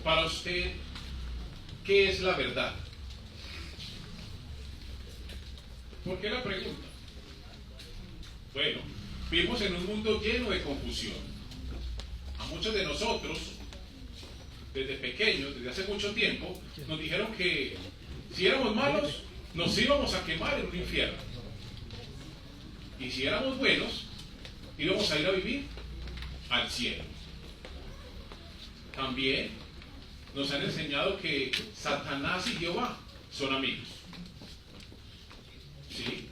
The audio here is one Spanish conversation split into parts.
Para usted, ¿qué es la verdad? ¿Por qué la pregunta? Bueno, vivimos en un mundo lleno de confusión. A muchos de nosotros, desde pequeños, desde hace mucho tiempo, nos dijeron que si éramos malos, nos íbamos a quemar en un infierno. Y si éramos buenos, íbamos a ir a vivir al cielo. También nos han enseñado que Satanás y Jehová son amigos. ¿Sí?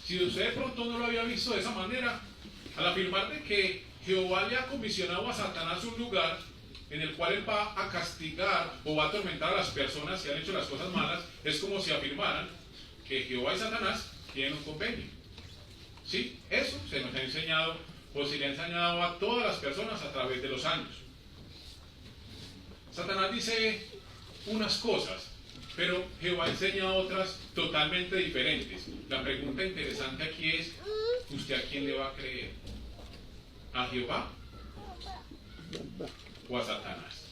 Si usted de pronto no lo había visto de esa manera, al afirmar de que Jehová le ha comisionado a Satanás un lugar en el cual él va a castigar o va a atormentar a las personas que han hecho las cosas malas, es como si afirmaran que Jehová y Satanás tienen un convenio. ¿Sí? Eso se nos ha enseñado o se le ha enseñado a todas las personas a través de los años. Satanás dice unas cosas, pero Jehová enseña otras totalmente diferentes. La pregunta interesante aquí es, ¿usted a quién le va a creer? ¿A Jehová o a Satanás?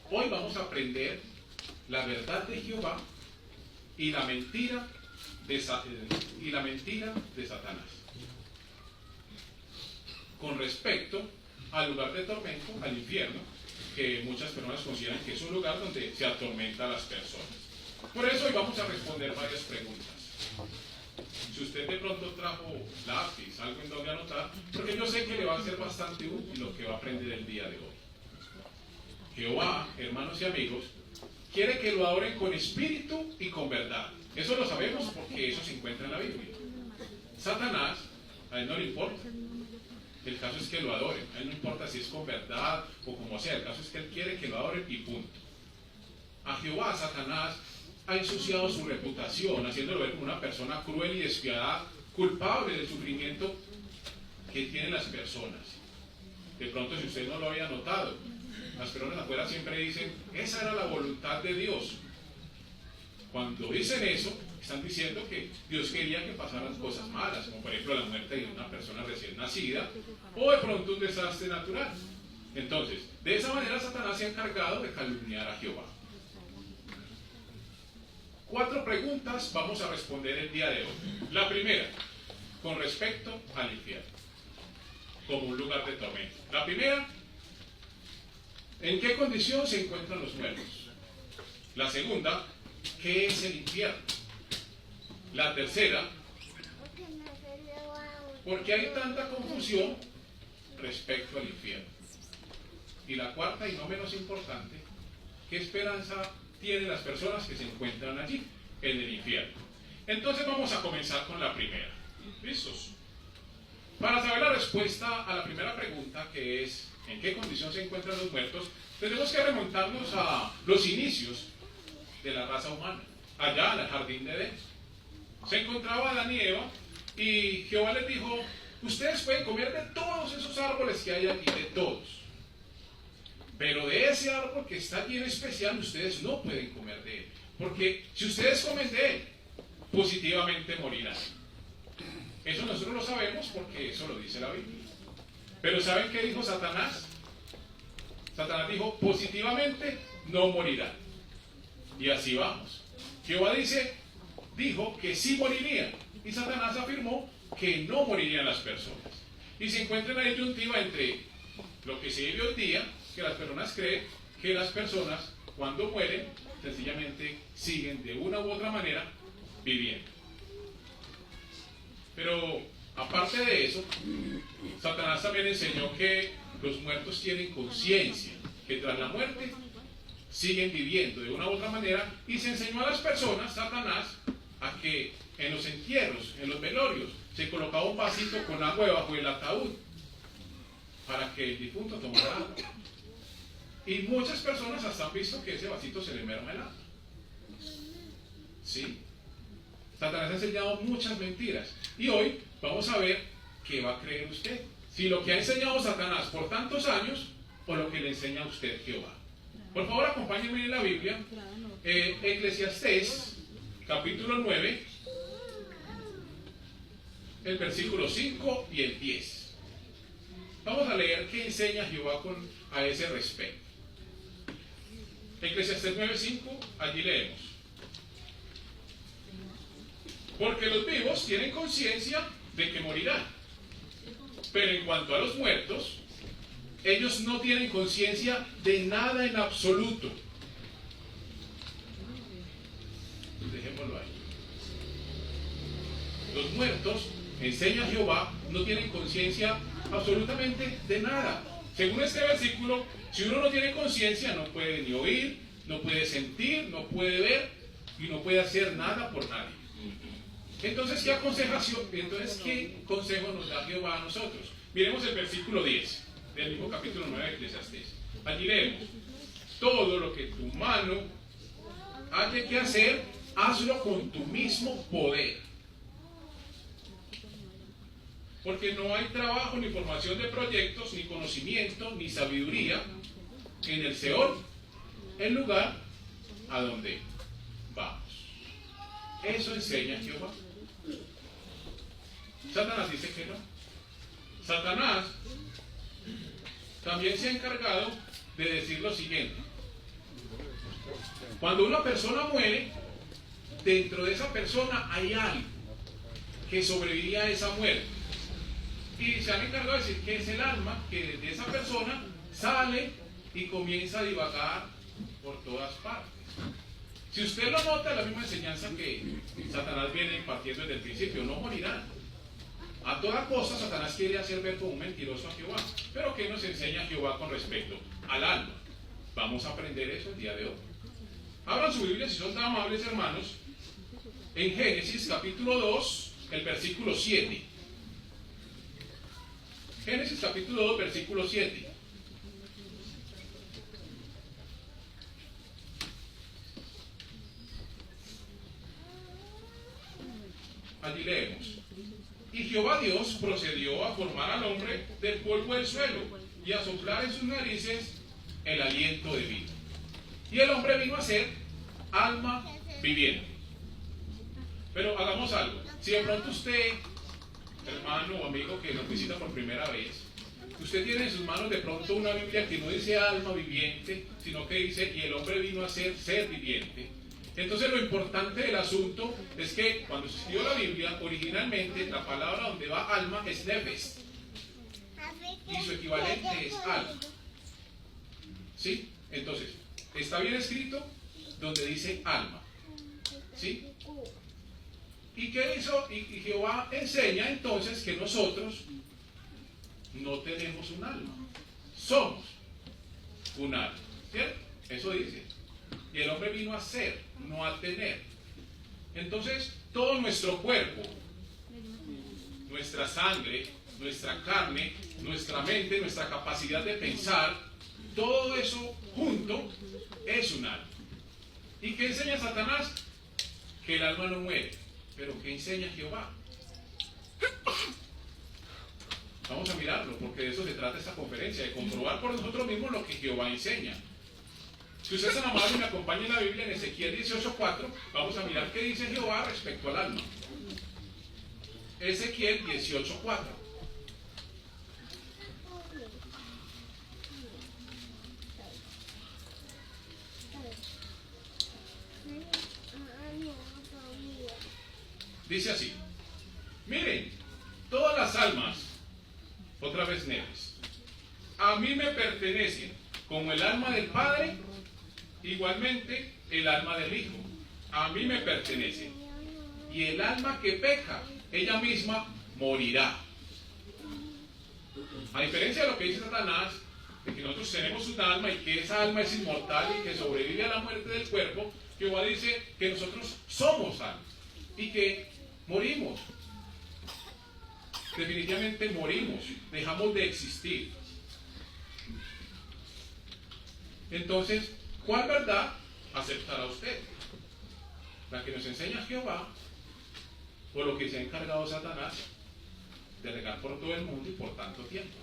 Hoy vamos a aprender la verdad de Jehová y la mentira de Satanás con respecto al lugar de tormento, al infierno, que muchas personas consideran que es un lugar donde se atormenta a las personas. Por eso hoy vamos a responder varias preguntas. Si usted de pronto trajo lápiz, algo en donde anotar, porque yo sé que le va a ser bastante útil lo que va a aprender el día de hoy. Jehová, hermanos y amigos, quiere que lo adoren con espíritu y con verdad. Eso lo sabemos porque eso se encuentra en la Biblia. Satanás, a él no le importa. El caso es que lo adoren. A él no importa si es con verdad o como sea. El caso es que él quiere que lo adoren y punto. A Jehová, Satanás ha ensuciado su reputación, haciéndolo ver como una persona cruel y despiadada, culpable del sufrimiento que tienen las personas. De pronto, si usted no lo había notado, las personas afuera siempre dicen, esa era la voluntad de Dios. Cuando dicen eso, están diciendo que Dios quería que pasaran cosas malas, como por ejemplo la muerte de una persona recién nacida, o de pronto un desastre natural. Entonces, de esa manera Satanás se ha encargado de calumniar a Jehová. 4 preguntas vamos a responder el día de hoy. La primera, con respecto al infierno, como un lugar de tormento. La primera, ¿en qué condición se encuentran los muertos? La segunda, ¿qué es el infierno? La tercera, ¿por qué hay tanta confusión respecto al infierno? Y la cuarta, y no menos importante, ¿qué esperanza tienen las personas que se encuentran allí, en el infierno? Entonces vamos a comenzar con la primera. ¿Listos? Para saber la respuesta a la primera pregunta, que es ¿en qué condición se encuentran los muertos?, tenemos que remontarnos a los inicios de la raza humana, allá en el jardín de Edén. Se encontraba Adán y Eva, y Jehová les dijo, ustedes pueden comer de todos esos árboles que hay aquí, de todos. Pero de ese árbol que está bien especial, ustedes no pueden comer de él. Porque si ustedes comen de él, positivamente morirán. Eso nosotros lo sabemos porque eso lo dice la Biblia. Pero ¿saben qué dijo Satanás? Satanás dijo, positivamente no morirán. Y así vamos. Jehová dijo que sí morirían. Y Satanás afirmó que no morirían las personas. Y se encuentra en la disyuntiva entre lo que se vive hoy día, que las personas creen que las personas cuando mueren sencillamente siguen de una u otra manera viviendo. Pero aparte de eso, Satanás también enseñó que los muertos tienen conciencia, que tras la muerte siguen viviendo de una u otra manera, y se enseñó a las personas, Satanás, a que en los entierros, en los velorios, se colocaba un vasito con agua debajo del ataúd para que el difunto tomara agua. Y muchas personas hasta han visto que ese vasito se le merma el agua. ¿Sí? Satanás ha enseñado muchas mentiras. Y hoy vamos a ver qué va a creer usted. Si lo que ha enseñado Satanás por tantos años o lo que le enseña a usted Jehová. Por favor, acompáñenme en la Biblia. Eclesiastés, capítulo 9, el versículo 5 y el 10. Vamos a leer qué enseña Jehová a ese respecto. Eclesiastés 9:5, allí leemos. Porque los vivos tienen conciencia de que morirán, pero en cuanto a los muertos, ellos no tienen conciencia de nada en absoluto. Dejémoslo ahí. Los muertos, enseña Jehová, no tienen conciencia absolutamente de nada. Según este versículo, si uno no tiene conciencia, no puede ni oír, no puede sentir, no puede ver y no puede hacer nada por nadie. Entonces, ¿qué consejo nos da Jehová a nosotros? Miremos el versículo 10 del mismo capítulo 9 de Eclesiastés. Allí leemos: todo lo que tu mano haya que hacer, hazlo con tu mismo poder. Porque no hay trabajo, ni formación de proyectos, ni conocimiento, ni sabiduría en el Seol, el lugar a donde vamos. Eso enseña Jehová. Satanás dice que no. Satanás también se ha encargado de decir lo siguiente: cuando una persona muere, dentro de esa persona hay algo que sobrevivía a esa muerte. Y se han encargado de decir que es el alma que de esa persona sale y comienza a divagar por todas partes. Si usted lo nota, es la misma enseñanza que Satanás viene impartiendo desde el principio: no morirán. A toda cosa Satanás quiere hacer ver como un mentiroso a Jehová. Pero ¿qué nos enseña Jehová con respecto al alma? Vamos a aprender eso el día de hoy. Abran su Biblia, si son tan amables, hermanos, en Génesis capítulo 2, el versículo 7. Génesis capítulo 2, versículo 7. Allí leemos: y Jehová Dios procedió a formar al hombre del polvo del suelo y a soplar en sus narices el aliento de vida. Y el hombre vino a ser alma viviente. Pero hagamos algo. Si de pronto usted, hermano o amigo que nos visita por primera vez, usted tiene en sus manos de pronto una Biblia que no dice alma viviente, sino que dice: y el hombre vino a ser ser viviente. Entonces lo importante del asunto es que cuando se escribió la Biblia, originalmente la palabra donde va alma es nefes, y su equivalente es alma. ¿Sí? Entonces, está bien escrito donde dice alma. ¿Sí? ¿Y qué hizo? Y Jehová enseña entonces que nosotros no tenemos un alma, somos un alma. ¿Cierto? Eso dice. Y el hombre vino a ser, no a tener. Entonces, todo nuestro cuerpo, nuestra sangre, nuestra carne, nuestra mente, nuestra capacidad de pensar, todo eso junto es un alma. ¿Y qué enseña Satanás? Que el alma no muere. ¿Pero qué enseña Jehová? Vamos a mirarlo, porque de eso se trata esta conferencia, de comprobar por nosotros mismos lo que Jehová enseña. Si ustedes son amables y me acompañan en la Biblia, en Ezequiel 18:4, vamos a mirar qué dice Jehová respecto al alma. Ezequiel 18:4. Dice así: miren, todas las almas, otra vez Neves, a mí me pertenecen, como el alma del Padre, igualmente el alma del Hijo, a mí me pertenece. Y el alma que peca, ella misma morirá. A diferencia de lo que dice Satanás, de que nosotros tenemos un alma y que esa alma es inmortal y que sobrevive a la muerte del cuerpo, Jehová dice que nosotros somos alma y que morimos. Definitivamente morimos, dejamos de existir. Entonces, ¿cuál verdad aceptará usted? ¿La que nos enseña Jehová o lo que se ha encargado Satanás de regar por todo el mundo y por tanto tiempo?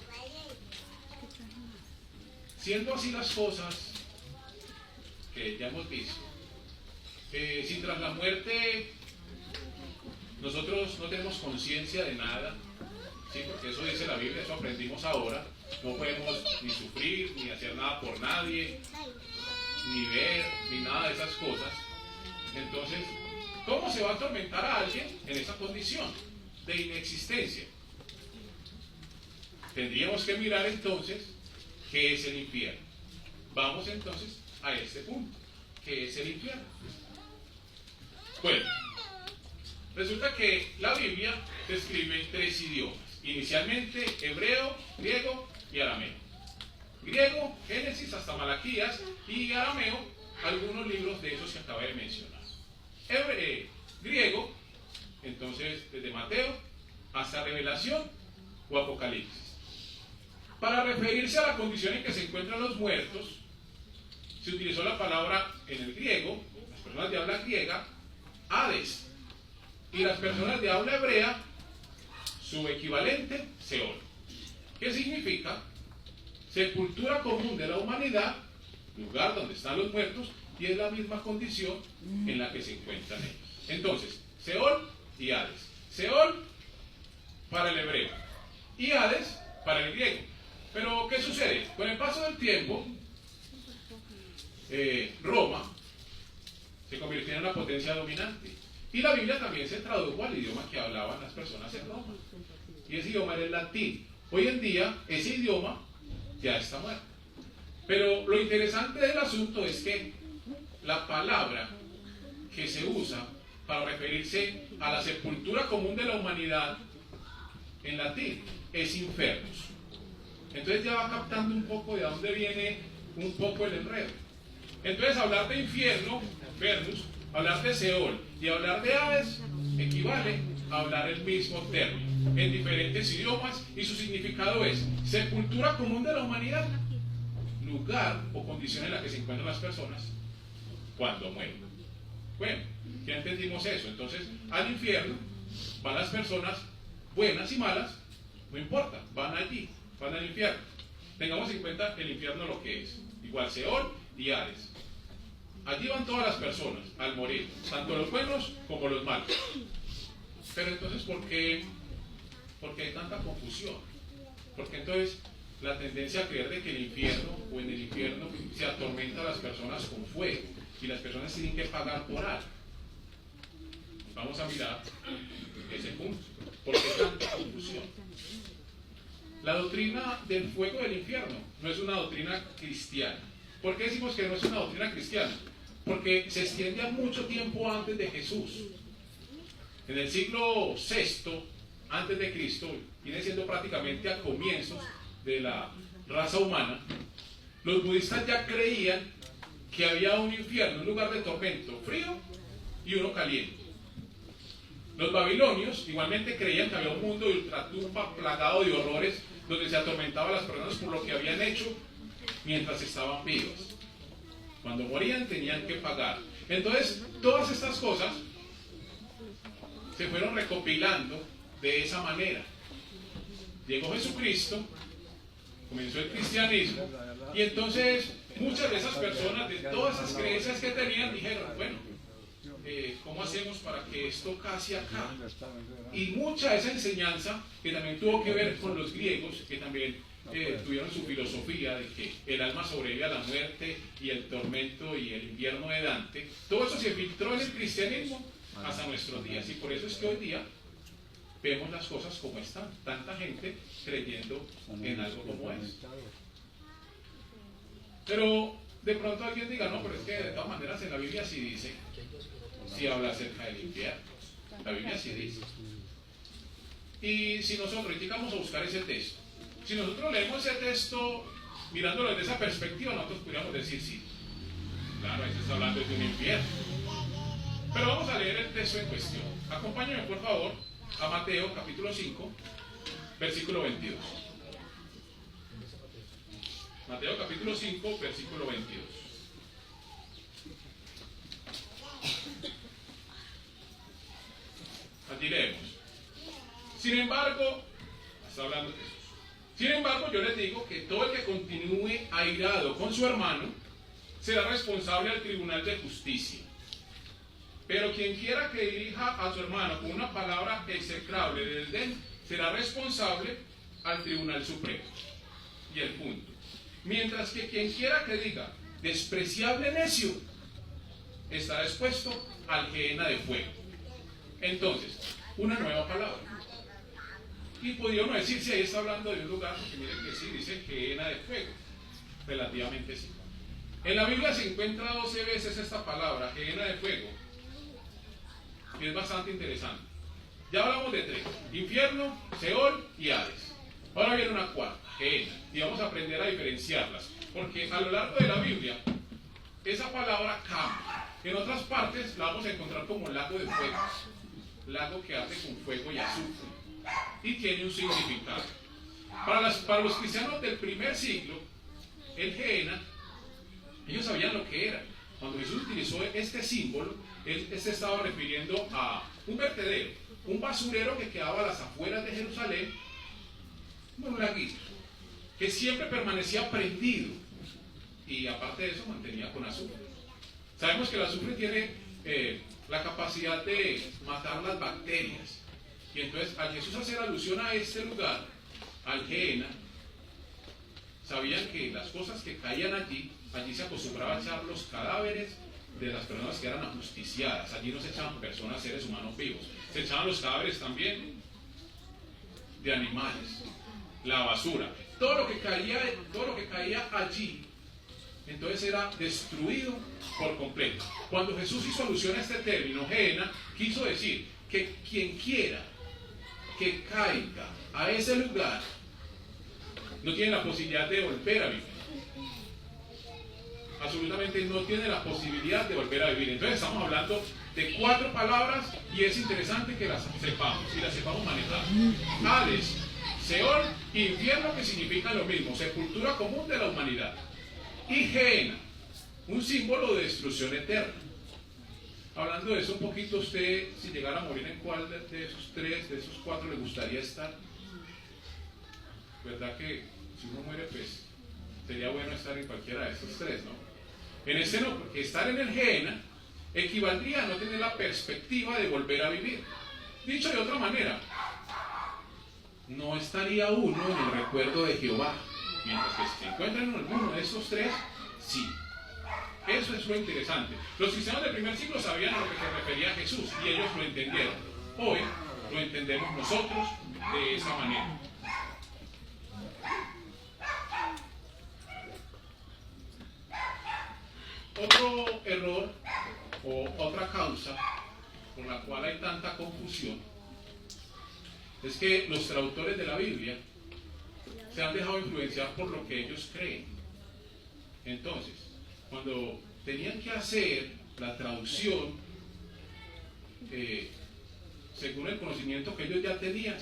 Siendo así las cosas que ya hemos visto, si tras la muerte nosotros no tenemos conciencia de nada, ¿sí? Porque eso dice la Biblia, eso aprendimos ahora, no podemos ni sufrir ni hacer nada por nadie, ni ver, ni nada de esas cosas. Entonces, ¿cómo se va a atormentar a alguien en esa condición de inexistencia? Tendríamos que mirar entonces qué es el infierno. Vamos entonces a este punto. ¿Qué es el infierno? Bueno, resulta que la Biblia describe 3 idiomas. Inicialmente hebreo, griego y arameo. Griego, Génesis hasta Malaquías, y arameo, algunos libros de esos que acabé de mencionar. Griego, entonces desde Mateo hasta Revelación o Apocalipsis. Para referirse a la condición en que se encuentran los muertos, se utilizó la palabra en el griego, las personas de habla griega, Hades, y las personas de habla hebrea, su equivalente, Seol. ¿Qué significa? Sepultura común de la humanidad, lugar donde están los muertos, y es la misma condición en la que se encuentran ellos. Entonces, Seol y Hades. Seol para el hebreo y Hades para el griego. Pero, ¿qué sucede? Con el paso del tiempo, Roma se convirtió en una potencia dominante. Y la Biblia también se tradujo al idioma que hablaban las personas en Roma. Y ese idioma era el latín. Hoy en día, ese idioma ya está muerto. Pero lo interesante del asunto es que la palabra que se usa para referirse a la sepultura común de la humanidad en latín es infernus. Entonces ya va captando un poco de dónde viene un poco el enredo. Entonces hablar de infierno, infernus, hablar de Seol y hablar de Hades equivale a hablar el mismo término en diferentes idiomas, y su significado es sepultura común de la humanidad, lugar o condición en la que se encuentran las personas cuando mueren. Bueno, ya entendimos eso. Entonces, al infierno van las personas buenas y malas, no importa, van allí, van al infierno. Tengamos en cuenta el infierno lo que es, igual Seol y Hades. Allí van todas las personas al morir, tanto los buenos como los malos. Pero entonces, ¿por qué hay tanta confusión? Porque entonces la tendencia a creer de que el infierno o en el infierno se atormenta a las personas con fuego y las personas tienen que pagar por algo. Vamos a mirar ese punto. ¿Por qué tanta confusión? La doctrina del fuego del infierno no es una doctrina cristiana. ¿Por qué decimos que no es una doctrina cristiana? Porque se extiende a mucho tiempo antes de Jesús. En el siglo VI antes de Cristo, viene siendo prácticamente a comienzos de la raza humana, los budistas ya creían que había un infierno, un lugar de tormento frío y uno caliente. Los babilonios igualmente creían que había un mundo de ultratumba plagado de horrores, donde se atormentaba a las personas por lo que habían hecho mientras estaban vivas. Cuando morían tenían que pagar. Entonces, todas estas cosas se fueron recopilando de esa manera. Llegó Jesucristo, comenzó el cristianismo, y entonces muchas de esas personas, de todas esas creencias que tenían, dijeron, bueno, ¿cómo hacemos para que esto case acá? Y mucha de esa enseñanza, que también tuvo que ver con los griegos, que también tuvieron su filosofía de que el alma sobrevive a la muerte y el tormento y el invierno de Dante, todo eso se filtró en el cristianismo hasta nuestros días, y por eso es que hoy día vemos las cosas como están, tanta gente creyendo en algo como es. Pero de pronto alguien diga, no, pero es que de todas maneras en la Biblia sí dice, sí habla acerca del infierno, la Biblia sí dice. Y si nosotros indicamos a buscar ese texto, si nosotros leemos ese texto mirándolo desde esa perspectiva, nosotros podríamos decir sí, claro, ahí se está hablando de un infierno. Pero vamos a leer el texto en cuestión. Acompáñenme por favor a Mateo capítulo 5, versículo 22. Mateo capítulo 5, versículo 22. Aquí leemos. Sin embargo, está hablando Jesús. Sin embargo, yo les digo que todo el que continúe airado con su hermano será responsable al tribunal de justicia. Pero quien quiera que dirija a su hermano con una palabra execrable de desdén será responsable al Tribunal Supremo. Y el punto. Mientras que quien quiera que diga despreciable necio, estará expuesto al gehenna de fuego. Entonces, una nueva palabra. Y podría uno decir si ahí está hablando de un lugar, porque miren que sí, dice gehenna de fuego. Relativamente sí. En la Biblia se encuentra 12 veces esta palabra, gehenna de fuego, y es bastante interesante. Ya hablamos de 3, infierno, Seol y Hades. Ahora viene una cuarta, gehenna, y vamos a aprender a diferenciarlas, porque a lo largo de la Biblia, esa palabra cambia. En otras partes la vamos a encontrar como lago de fuego, lago que arde con fuego y azufre, y tiene un significado. Para los cristianos del primer siglo, el gehenna, ellos sabían lo que era. Cuando Jesús utilizó este símbolo, él se estaba refiriendo a un vertedero, un basurero que quedaba a las afueras de Jerusalén, un laguito, que siempre permanecía prendido, y aparte de eso mantenía con azufre. Sabemos que el azufre tiene la capacidad de matar las bacterias, y entonces al Jesús hacer alusión a este lugar, al gehenna, sabían que las cosas que caían allí se acostumbraba a echar los cadáveres de las personas que eran ajusticiadas. Allí no se echaban personas, seres humanos vivos, se echaban los cadáveres también de animales, la basura, todo lo que caía allí, entonces era destruido por completo. Cuando Jesús hizo alusión a este término, gehenna, quiso decir que quien quiera que caiga a ese lugar no tiene la posibilidad de volver a vivir. Absolutamente no tiene la posibilidad de volver a vivir. Entonces estamos hablando de 4 palabras y es interesante que las sepamos y las sepamos manejar. Hades, Seol, infierno, que significa lo mismo, sepultura común de la humanidad. Y gehenna, un símbolo de destrucción eterna. Hablando de eso un poquito, usted, si llegara a morir, ¿en cuál de esos 3, de esos 4 le gustaría estar? ¿Verdad que si uno muere, pues sería bueno estar en cualquiera de estos 3, ¿no? En ese no, porque estar en el gehenna equivaldría a no tener la perspectiva de volver a vivir. Dicho de otra manera, no estaría uno en el recuerdo de Jehová, mientras que si se encuentra en alguno de estos 3, sí. Eso es lo interesante. Los cristianos del primer siglo sabían a lo que se refería Jesús y ellos lo entendieron. Hoy lo entendemos nosotros de esa manera. Otro error o otra causa por la cual hay tanta confusión es que los traductores de la Biblia se han dejado influenciar por lo que ellos creen. Entonces, cuando tenían que hacer la traducción según el conocimiento que ellos ya tenían,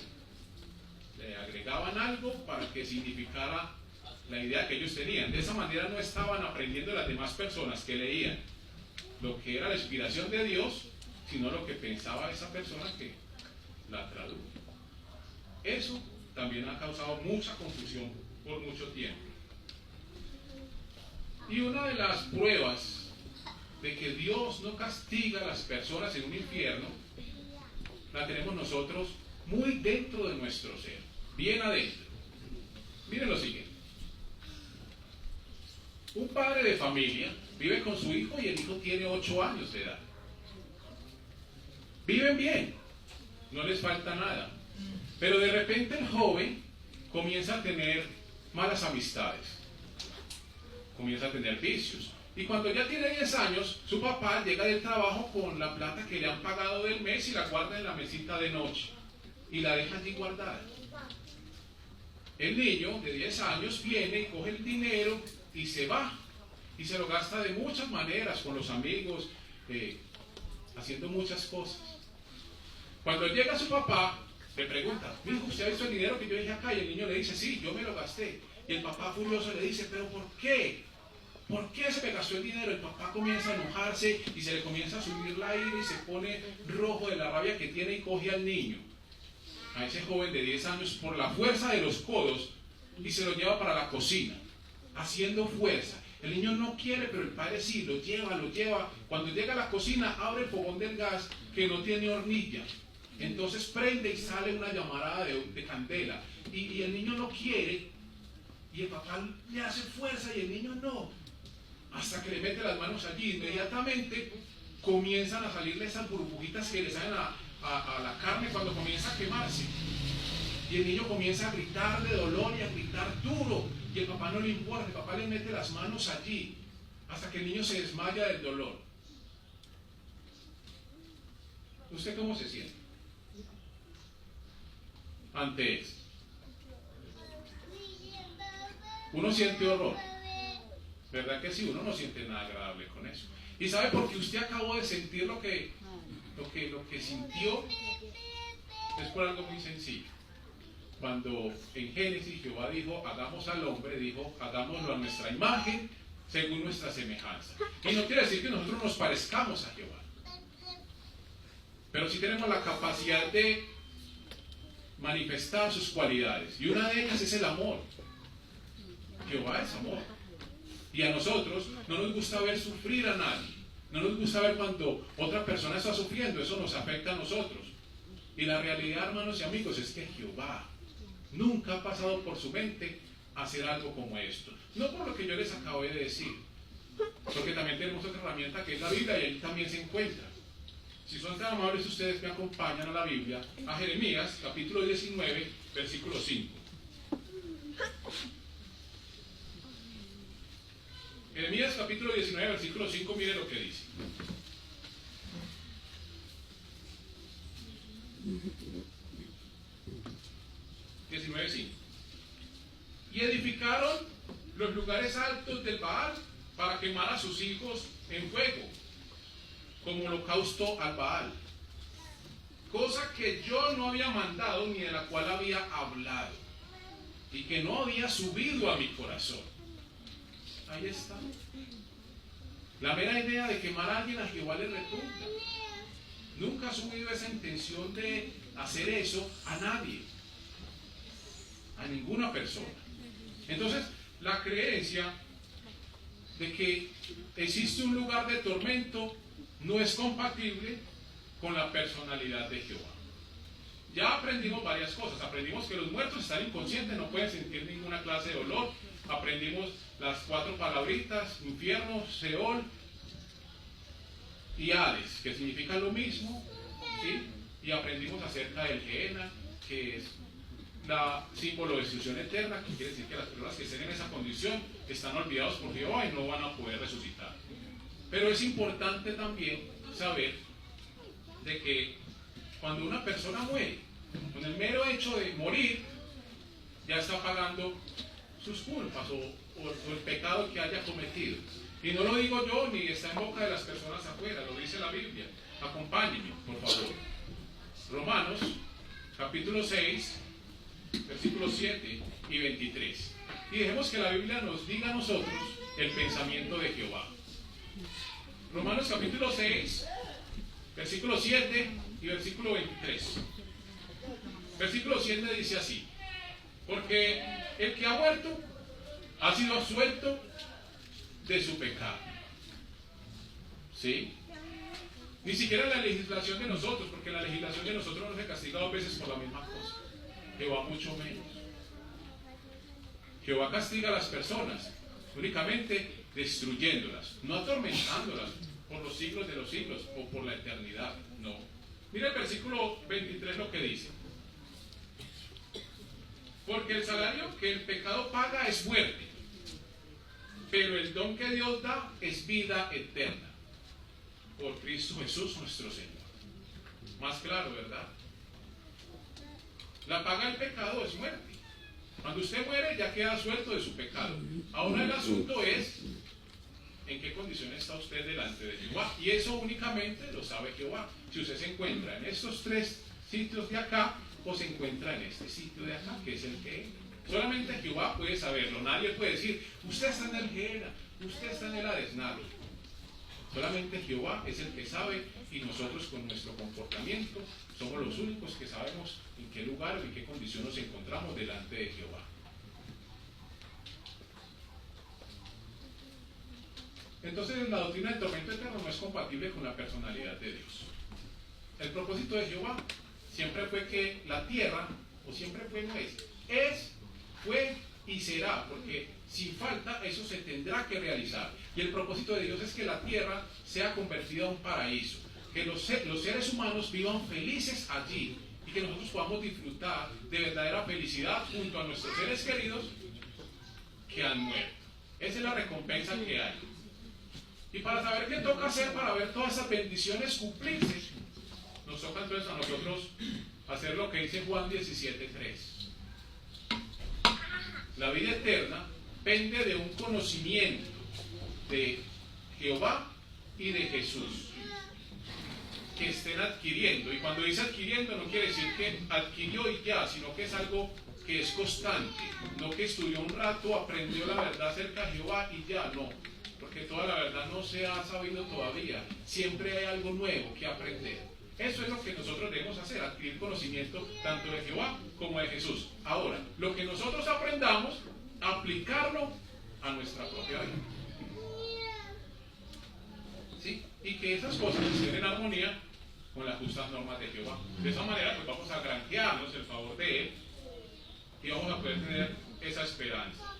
le agregaban algo para que significara la idea que ellos tenían. De esa manera no estaban aprendiendo las demás personas que leían lo que era la inspiración de Dios, sino lo que pensaba esa persona que la tradujo. Eso también ha causado mucha confusión por mucho tiempo. Y una de las pruebas de que Dios no castiga a las personas en un infierno, la tenemos nosotros muy dentro de nuestro ser, bien adentro. Miren lo siguiente. Un padre de familia vive con su hijo y el hijo tiene 8 años de edad. Viven bien, no les falta nada. Pero de repente el joven comienza a tener malas amistades, comienza a tener vicios. Y cuando ya tiene 10 años, su papá llega del trabajo con la plata que le han pagado del mes y la guarda en la mesita de noche y la deja allí guardada. El niño de 10 años viene y coge el dinero y se va, y se lo gasta de muchas maneras, con los amigos, haciendo muchas cosas. Cuando llega su papá, le pregunta: hijo, ¿usted ha visto el dinero que yo dejé acá? Y el niño le dice: sí, yo me lo gasté. Y el papá furioso le dice: ¿pero por qué? ¿Por qué se me gastó el dinero? El papá comienza a enojarse y se le comienza a subir la ira y se pone rojo de la rabia que tiene y coge al niño, a ese joven de 10 años, por la fuerza de los codos y se lo lleva para la cocina, haciendo fuerza. El niño no quiere, pero el padre sí, lo lleva. Cuando llega a la cocina, abre el fogón del gas que no tiene hornilla. Entonces prende y sale una llamarada de candela. Y el niño no quiere, y el papá le hace fuerza y el niño no. hasta que le mete las manos allí. Inmediatamente comienzan a salirle esas burbujitas que le salen a la carne cuando comienza a quemarse. Y el niño comienza a gritar de dolor y a gritar duro. Y el papá no le importa, el papá le mete las manos allí hasta que el niño se desmaya del dolor. ¿Usted cómo se siente ante eso? Uno siente horror, ¿verdad que sí? Uno no siente nada agradable con eso. ¿Y sabe por qué usted acabó de sentir lo que sintió? Es por algo muy sencillo. Cuando en Génesis Jehová dijo, hagamos al hombre, dijo, hagámoslo a nuestra imagen, según nuestra semejanza. Y no quiere decir que nosotros nos parezcamos a Jehová, pero sí tenemos la capacidad de manifestar sus cualidades. Y una de ellas es el amor. Jehová es amor. Y a nosotros no nos gusta ver sufrir a nadie. No nos gusta ver cuando otra persona está sufriendo. Eso nos afecta a nosotros. Y la realidad, hermanos y amigos, es que Jehová nunca ha pasado por su mente hacer algo como esto. No por lo que yo les acabo de decir, porque también tenemos otra herramienta que es la Biblia, y ahí también se encuentra. Si son tan amables, ustedes me acompañan a la Biblia, a Jeremías, capítulo 19, versículo 5. Jeremías, capítulo 19, versículo 5, mire lo que dice. Y edificaron los lugares altos del Baal para quemar a sus hijos en fuego, como holocausto al Baal, cosa que yo no había mandado ni de la cual había hablado, y que no había subido a mi corazón. Ahí está. La mera idea de quemar a alguien a Jehová le repugna. Nunca ha subido esa intención de hacer eso a nadie, a ninguna persona. Entonces, la creencia de que existe un lugar de tormento no es compatible con la personalidad de Jehová. Ya aprendimos varias cosas. Aprendimos que los muertos están inconscientes, no pueden sentir ninguna clase de dolor. Aprendimos las 4 palabritas: infierno, Seol y Hades, que significan lo mismo, ¿sí? Y aprendimos acerca del Gehenna, que es la símbolo de destrucción eterna, que quiere decir que las personas que estén en esa condición están olvidados por Jehová y no van a poder resucitar. Pero es importante también saber de que cuando una persona muere, con el mero hecho de morir, ya está pagando sus culpas o el pecado que haya cometido. Y no lo digo yo, ni está en boca de las personas afuera, lo dice la Biblia. Acompáñenme, por favor. Romanos, capítulo 6, versículos 7 y 23. Y dejemos que la Biblia nos diga a nosotros el pensamiento de Jehová. Romanos, capítulo 6, versículo 7 y versículo 23. Versículo 7 dice así: porque el que ha muerto ha sido absuelto de su pecado. ¿Sí? Ni siquiera la legislación de nosotros, porque la legislación de nosotros nos se castiga 2 veces por la misma cosa. Jehová mucho menos. Jehová castiga a las personas únicamente destruyéndolas, no atormentándolas por los siglos de los siglos o por la eternidad. No. Mira el versículo 23 lo que dice: porque el salario que el pecado paga es muerte, pero el don que Dios da es vida eterna por Cristo Jesús nuestro Señor. Más claro, ¿verdad? La paga del pecado es muerte. Cuando usted muere ya queda suelto de su pecado. Ahora el asunto es en qué condición está usted delante de Jehová. Y eso únicamente lo sabe Jehová. Si usted se encuentra en estos 3 sitios de acá, o se encuentra en este sitio de acá, que es el que solamente Jehová puede saberlo. Nadie puede decir, usted está en el Gehenna, usted está en el Hades. Nadie. Solamente Jehová es el que sabe, y nosotros con nuestro comportamiento somos los únicos que sabemos en qué lugar o en qué condición nos encontramos delante de Jehová. Entonces la doctrina del tormento eterno no es compatible con la personalidad de Dios. El propósito de Jehová siempre fue que la tierra, o siempre fue, no es, fue y será, porque sin falta eso se tendrá que realizar. Y el propósito de Dios es que la tierra sea convertida a un paraíso, que los seres humanos vivan felices allí y que nosotros podamos disfrutar de verdadera felicidad junto a nuestros seres queridos que han muerto. Esa es la recompensa que hay. Y para saber qué toca hacer para ver todas esas bendiciones cumplirse, nos toca entonces a nosotros hacer lo que dice Juan 17:3. La vida eterna pende de un conocimiento de Jehová y de Jesús que estén adquiriendo. Y cuando dice adquiriendo no quiere decir que adquirió y ya, sino que es algo que es constante, no que estudió un rato, aprendió la verdad acerca de Jehová y ya, no, porque toda la verdad no se ha sabido todavía, siempre hay algo nuevo que aprender. Eso es lo que nosotros debemos hacer, adquirir conocimiento tanto de Jehová como de Jesús. Ahora, lo que nosotros aprendamos, aplicarlo a nuestra propia vida. ¿Sí? Y que esas cosas estén en armonía con las justas normas de Jehová. De esa manera, pues vamos a granjearnos el favor de Él y vamos a poder tener esa esperanza.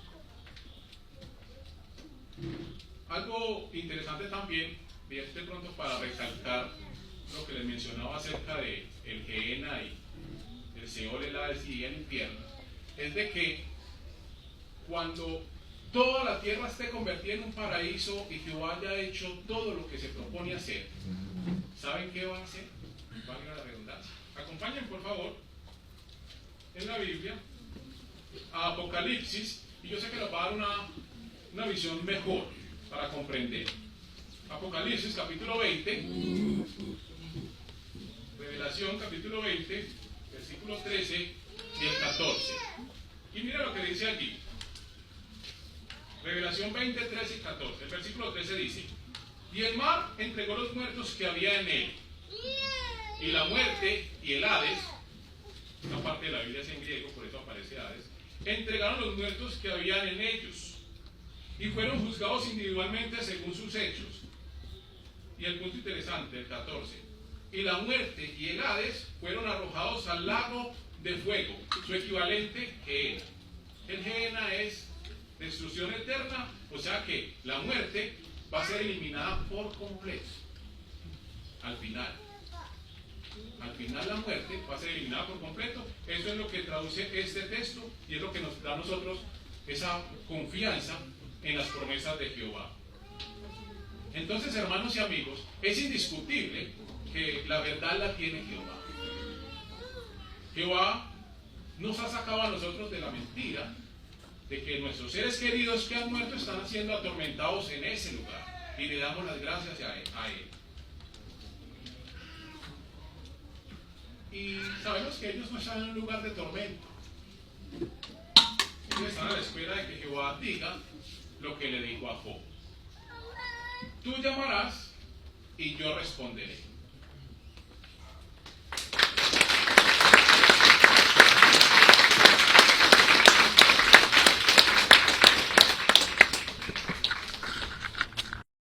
Algo interesante también, y es de pronto para recalcar lo que les mencionaba acerca de el Gehenna y el Seol, el Hades y el infierno, es de que cuando toda la tierra esté convertida en un paraíso y Jehová haya hecho todo lo que se propone hacer, ¿saben qué va a hacer? Valga la redundancia. Acompañen por favor en la Biblia a Apocalipsis, y yo sé que nos va a dar una visión mejor para comprender. Apocalipsis capítulo 20, Revelación capítulo 20, versículos 13 y el 14. Y mira lo que dice allí. Revelación 20, 13 y 14. El versículo 13 dice: y el mar entregó los muertos que había en él, y la muerte y el Hades, esta parte de la Biblia es en griego, por eso aparece Hades, entregaron los muertos que habían en ellos, y fueron juzgados individualmente según sus hechos. Y el punto interesante, el 14: y la muerte y el Hades fueron arrojados al lago de fuego, su equivalente Gehenna. El Gehenna es destrucción eterna, o sea que la muerte va a ser eliminada por completo. Al final la muerte va a ser eliminada por completo. Eso es lo que traduce este texto y es lo que nos da a nosotros esa confianza en las promesas de Jehová. Entonces, hermanos y amigos, es indiscutible que la verdad la tiene Jehová. Jehová nos ha sacado a nosotros de la mentira de que nuestros seres queridos que han muerto están siendo atormentados en ese lugar, y le damos las gracias a Él. Y sabemos que ellos no están en un lugar de tormento. Ellos están a la espera de que Jehová diga lo que le dijo a Job: tú llamarás y yo responderé.